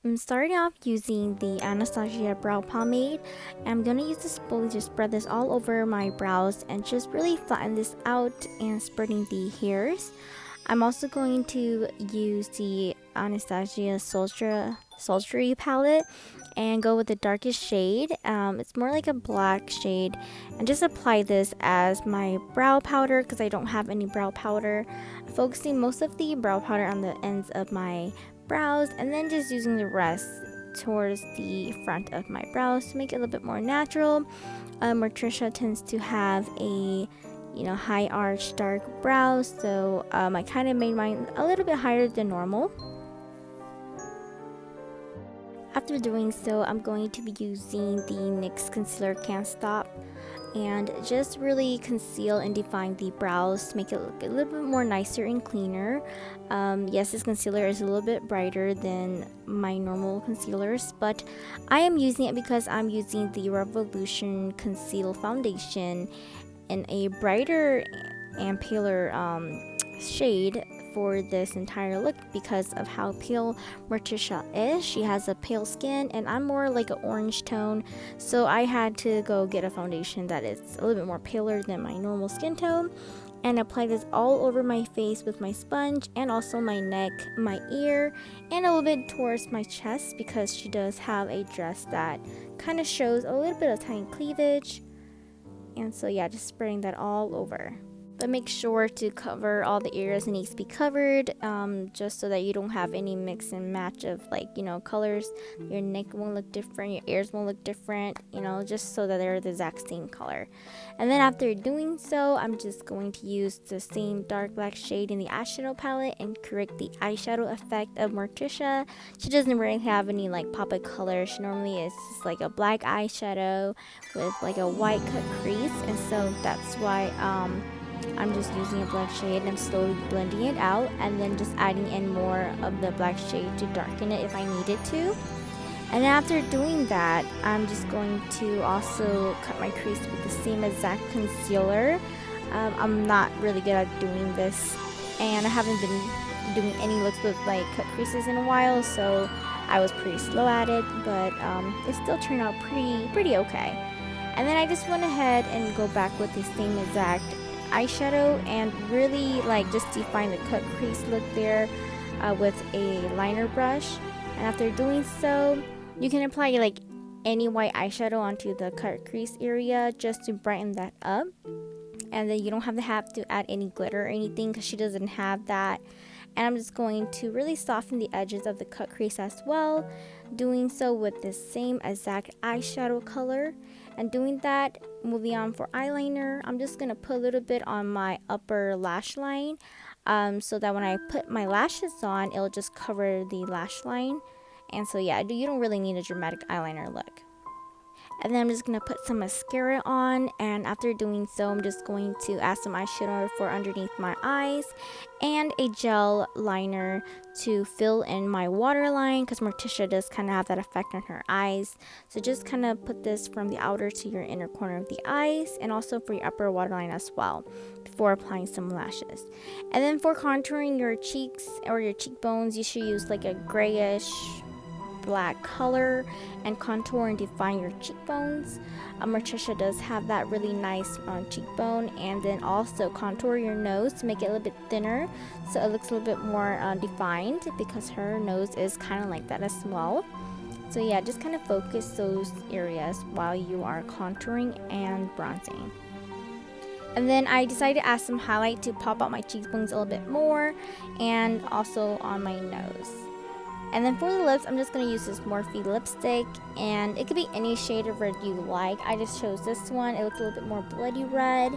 I'm starting off using the Anastasia brow pomade. I'm going to use this spoolie to spread this all over my brows and just really flatten this out and spreading the hairs. I'm also going to use the Anastasia Sultry palette and go with the darkest shade. It's more like a black shade, and just apply this as my brow powder because I don't have any brow powder. Focusing most of the brow powder on the ends of my brows and then just using the rest towards the front of my brows to make it a little bit more natural. Morticia tends to have a high arch dark brows, so I kind of made mine a little bit higher than normal. After doing so, I'm going to be using the NYX Concealer Can't Stop and just really conceal and define the brows to make it look a little bit more nicer and cleaner. Yes, this concealer is a little bit brighter than my normal concealers, but I am using it because I'm using the Revolution Conceal Foundation in a brighter and paler shade for this entire look because of how pale Morticia is. She has a pale skin and I'm more like an orange tone, so I had to go get a foundation that is a little bit more paler than my normal skin tone and apply this all over my face with my sponge and also my neck, my ear, and a little bit towards my chest because she does have a dress that kind of shows a little bit of tiny cleavage. And so yeah, just spreading that all over. But make sure to cover all the areas that needs to be covered, just so that you don't have any mix and match of colors. Your neck won't look different, your ears won't look different, just so that they're the exact same color. And then after doing so, I'm just going to use the same dark black shade in the eyeshadow palette and correct the eyeshadow effect of Morticia. She doesn't really have any pop of color. She normally is just like a black eyeshadow with like a white cut crease, and so that's why I'm just using a black shade and I'm slowly blending it out and then just adding in more of the black shade to darken it if I needed to. And after doing that, I'm just going to also cut my crease with the same exact concealer. I'm not really good at doing this and I haven't been doing any looks with cut creases in a while, so I was pretty slow at it, but it still turned out pretty okay. And then I just went ahead and go back with the same exact eyeshadow and really just define the cut crease look there with a liner brush. And after doing so, you can apply any white eyeshadow onto the cut crease area just to brighten that up, and then you don't have to add any glitter or anything because she doesn't have that. And I'm just going to really soften the edges of the cut crease as well, doing so with the same exact eyeshadow color. And doing that, moving on for eyeliner, I'm just going to put a little bit on my upper lash line so that when I put my lashes on, it'll just cover the lash line. And so yeah, you don't really need a dramatic eyeliner look. And then I'm just going to put some mascara on, and after doing so, I'm just going to add some eyeshadow for underneath my eyes and a gel liner to fill in my waterline because Morticia does kind of have that effect on her eyes. So just kind of put this from the outer to your inner corner of the eyes and also for your upper waterline as well before applying some lashes. And then for contouring your cheeks or your cheekbones, you should use a grayish black color and contour and define your cheekbones. Morticia does have that really nice cheekbone, and then also contour your nose to make it a little bit thinner so it looks a little bit more defined because her nose is kind of like that as well. So yeah, just kind of focus those areas while you are contouring and bronzing. And then I decided to add some highlight to pop out my cheekbones a little bit more and also on my nose. And then for the lips, I'm just going to use this Morphe lipstick, and it could be any shade of red you like. I just chose this one. It looks a little bit more bloody red,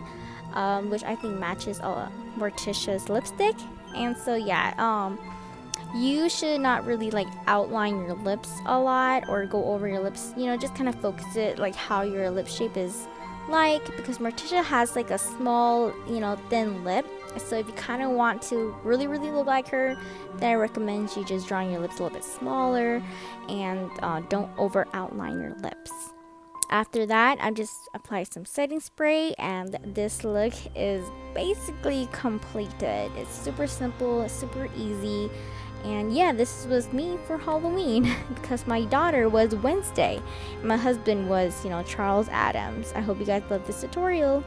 which I think matches Morticia's lipstick. And so yeah, you should not really outline your lips a lot or go over your lips. Just kind of focus it how your lip shape is because Morticia has a small, thin lip. So if you kind of want to really look like her, then I recommend you just drawing your lips a little bit smaller and don't over outline your lips. After that, I just apply some setting spray, and this look is basically completed. It's super simple, it's super easy, And yeah, this was me for Halloween because my daughter was Wednesday. My husband was, Charles Addams. I hope you guys love this tutorial.